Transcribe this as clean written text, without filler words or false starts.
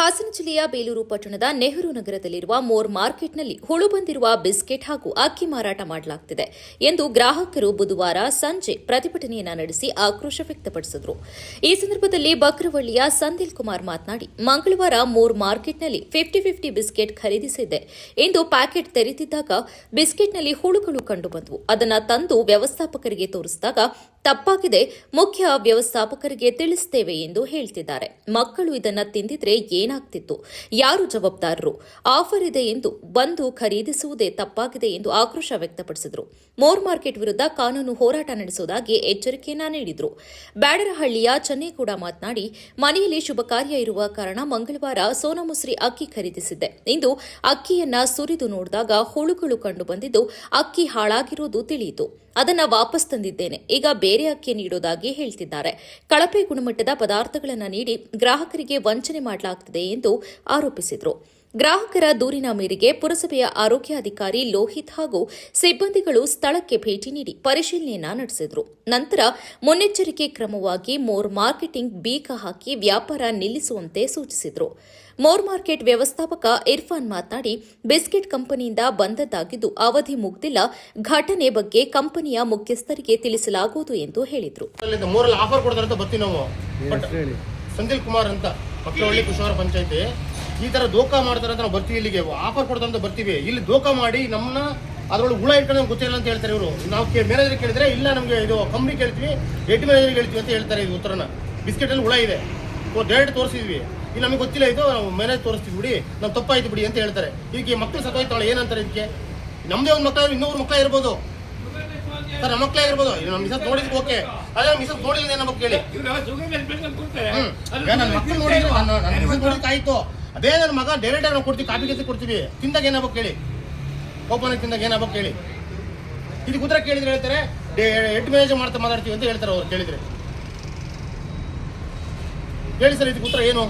ಹಾಸನ ಜಿಲ್ಲೆಯ ಬೇಲೂರು ಪಟ್ಟಣದ ನೆಹರು ನಗರದಲ್ಲಿರುವ ಮೋರ್ ಮಾರ್ಕೆಟ್ನಲ್ಲಿ ಹುಳು ಬಂದಿರುವ ಬಿಸ್ಕೆಟ್ ಹಾಗೂ ಅಕ್ಕಿ ಮಾರಾಟ ಮಾಡಲಾಗುತ್ತಿದೆ ಎಂದು ಗ್ರಾಹಕರು ಬುಧವಾರ ಸಂಜೆ ಪ್ರತಿಭಟನೆಯನ್ನ ನಡೆಸಿ ಆಕ್ರೋಶ ವ್ಯಕ್ತಪಡಿಸಿದರು. ಈ ಸಂದರ್ಭದಲ್ಲಿ ಬಕ್ರವಳ್ಳಿಯ ಸಂದಿಲ್ ಕುಮಾರ್ ಮಾತನಾಡಿ, ಮಂಗಳವಾರ ಮೋರ್ ಮಾರ್ಕೆಟ್ನಲ್ಲಿ 50-50 ಬಿಸ್ಕೆಟ್ ಖರೀದಿಸಿದ್ದೆ. ಇಂದು ಪ್ಯಾಕೆಟ್ ತೆರೆದಿದ್ದಾಗ ಬಿಸ್ಕೆಟ್ನಲ್ಲಿ ಹುಳುಗಳು ಕಂಡುಬಂದವು. ಅದನ್ನು ತಂದು ವ್ಯವಸ್ಥಾಪಕರಿಗೆ ತೋರಿಸಿದಾಗ ತಪ್ಪಾಗಿದೆ, ಮುಖ್ಯ ವ್ಯವಸ್ಥಾಪಕರಿಗೆ ತಿಳಿಸುತ್ತೇವೆ ಎಂದು ಹೇಳ್ತಿದ್ದಾರೆ. ಮಕ್ಕಳು ಇದನ್ನ ತಿಂದಿದ್ರೆ ಏನಾಗ್ತಿತ್ತು? ಯಾರು ಜವಾಬ್ದಾರರು? ಆಫರ್ ಇದೆ ಎಂದು ಬಂದು ಖರೀದಿಸುವುದೇ ತಪ್ಪಾಗಿದೆ ಎಂದು ಆಕ್ರೋಶ ವ್ಯಕ್ತಪಡಿಸಿದರು. ಮೋರ್ ಮಾರ್ಕೆಟ್ ವಿರುದ್ಧ ಕಾನೂನು ಹೋರಾಟ ನಡೆಸುವುದಾಗಿ ಎಚ್ಚರಿಕೆಯನ್ನ ನೀಡಿದರು. ಬ್ಯಾಡರಹಳ್ಳಿಯ ಚೆನ್ನೇಗೌಡ ಮಾತನಾಡಿ, ಮನೆಯಲ್ಲಿ ಶುಭ ಕಾರ್ಯ ಇರುವ ಕಾರಣ ಮಂಗಳವಾರ ಸೋನಾಮಸೂರಿ ಅಕ್ಕಿ ಖರೀದಿಸಿದ್ದೆ. ಇಂದು ಅಕ್ಕಿಯನ್ನ ಸುರಿದು ನೋಡಿದಾಗ ಹುಳುಗಳು ಕಂಡು ಬಂದಿದ್ದು ಅಕ್ಕಿ ಹಾಳಾಗಿರುವುದು ತಿಳಿಯಿತು. ಅದನ್ನು ವಾಪಸ್ ತಂದಿದ್ದೇನೆ. ಈಗ ಬೇರೆ ಅಕ್ಕಿ ನೀಡುವುದಾಗಿ ಹೇಳ್ತಿದ್ದಾರೆ. ಕಳಪೆ ಗುಣಮಟ್ಟದ ಪದಾರ್ಥಗಳನ್ನು ನೀಡಿ ಗ್ರಾಹಕರಿಗೆ ವಂಚನೆ ಮಾಡಲಾಗುತ್ತಿದೆ ಎಂದು ಆರೋಪಿಸಿದರು. ಗ್ರಾಹಕರ ದೂರಿನ ಮೇರೆಗೆ ಪುರಸಭೆಯ ಆರೋಗ್ಯಾಧಿಕಾರಿ ಲೋಹಿತ್ ಹಾಗೂ ಸಿಬ್ಬಂದಿಗಳು ಸ್ಥಳಕ್ಕೆ ಭೇಟಿ ನೀಡಿ ಪರಿಶೀಲನೆಯನ್ನ ನಡೆಸಿದರು. ನಂತರ ಮುನ್ನೆಚ್ಚರಿಕೆ ಕ್ರಮವಾಗಿ ಮೋರ್ ಮಾರ್ಕೆಟಿಂಗ್ ಬೀಗ ಹಾಕಿ ವ್ಯಾಪಾರ ನಿಲ್ಲಿಸುವಂತೆ ಸೂಚಿಸಿದರು. ಮೋರ್ ಮಾರ್ಕೆಟ್ ವ್ಯವಸ್ಥಾಪಕ ಇರ್ಫಾನ್ ಮಾತನಾಡಿ, ಬಿಸ್ಕೆಟ್ ಕಂಪನಿಯಿಂದ ಬಂದದ್ದಾಗಿದ್ದು ಅವಧಿ ಮುಗ್ದಿಲ್ಲ. ಘಟನೆ ಬಗ್ಗೆ ಕಂಪನಿಯ ಮುಖ್ಯಸ್ಥರಿಗೆ ತಿಳಿಸಲಾಗುವುದು ಎಂದು ಹೇಳಿದರು. ಸಂದಿಲ್ ಕುಮಾರ್ ಅಂತ ಬಕ್ರವಳ್ಳಿ ಕುಶವರ ಪಂಚಾಯತಿ ಈ ತರ ದೋಖಾ ಮಾಡ್ತಾರೆ ಅಂತ ನಾವು ಬರ್ತೀವಿ. ಇಲ್ಲಿಗೆ ಆಫರ್ ಕೊಡ್ತಾರೆ ಅಂತ ಬರ್ತೀವಿ. ಇಲ್ಲಿ ದೋಖಾ ಮಾಡಿ ನಮ್ಮನ್ನ ಅದ್ರೊಳಗೆ ಹುಳ ಇಟ್ಕೊಂಡು ಗೊತ್ತಿಲ್ಲ ಅಂತ ಹೇಳ್ತಾರೆ ಇವರು. ನಾವು ಮ್ಯಾನೇಜರ್ ಕೇಳಿದ್ರೆ ಇಲ್ಲ, ನಮಗೆ ಇದು ಕಂಪ್ನಿ ಕೇಳ್ತೀವಿ, ಹೆಡ್ ಮ್ಯಾನೇಜರ್ ಹೇಳ್ತೀವಿ ಅಂತ ಹೇಳ್ತಾರೆ. ಇದು ಉತ್ತರನ ಬಿಸ್ಕೆಟ್ ಅಲ್ಲಿ ಹುಳ ಇದೆ, ಡೈರೆಕ್ಟ್ ತೋರಿಸಿದ್ವಿ. ಇಲ್ಲಿ ನಮಗೆ ಗೊತ್ತಿಲ್ಲ, ಇದು ಮ್ಯಾನೇಜ್ ತೋರಿಸ್ತೀವಿ ಬಿಡಿ, ನಾವು ತಪ್ಪಾಯ್ತು ಬಿಡಿ ಅಂತ ಹೇಳ್ತಾರೆ. ಇದಕ್ಕೆ ಮಕ್ಕಳು ಸತ್ತೋಯ್ತಾಳೆ ಏನಂತಾರೆ ಇದಕ್ಕೆ? ನಮ್ದೇ ಒಂದು ಮಕ್ಕಳು ಇನ್ನೊಬ್ರು ಮಕ್ಕಳ ಇರ್ಬೋದು ಸರ್, ನಮ್ಮ ಮಕ್ಕಳೇ ಇರ್ಬೋದು. ನಮ್ಮ ಮಿಸಸ್ ನೋಡಿದ್ರೆ ಓಕೆ, ಅದೇ ಮಿಸಸ್ ನೋಡಿಲ್ಲ ಏನಪ್ಪ ಕೇಳಿ. ನನ್ನ ಮಕ್ಕಳು ನೋಡಿದ್ರು, ನನ್ನ ಮಿಸಸ್ ನೋಡಿದ್ರೆ ಆಯ್ತು. ಅದೇ ನನ್ನ ಮಗ ಡೈರೆಕ್ಟ್ ನಾವು ಕೊಡ್ತೀವಿ, ಕಾಪಿ ಕೆತ್ತಿ ಕೊಡ್ತೀವಿ. ತಿಂದಾಗ ಏನಾಗಬೇಕು ಕೇಳಿ, ಓಪನ್ ತಿಂದಾಗ ಏನಾಗಬೇಕು ಕೇಳಿ. ಇದಕ್ಕೆ ಉತ್ತರ ಕೇಳಿದ್ರೆ ಹೇಳ್ತಾರೆ ಹೆಡ್ ಮ್ಯಾನೇಜರ್ ಮಾತಾಡ್ತೀವಿ ಅಂತ ಹೇಳ್ತಾರೆ. ಅವ್ರು ಕೇಳಿದ್ರೆ ಹೇಳಿ ಸರ್, ಇದಕ್ಕೆ ಉತ್ತರ ಏನು?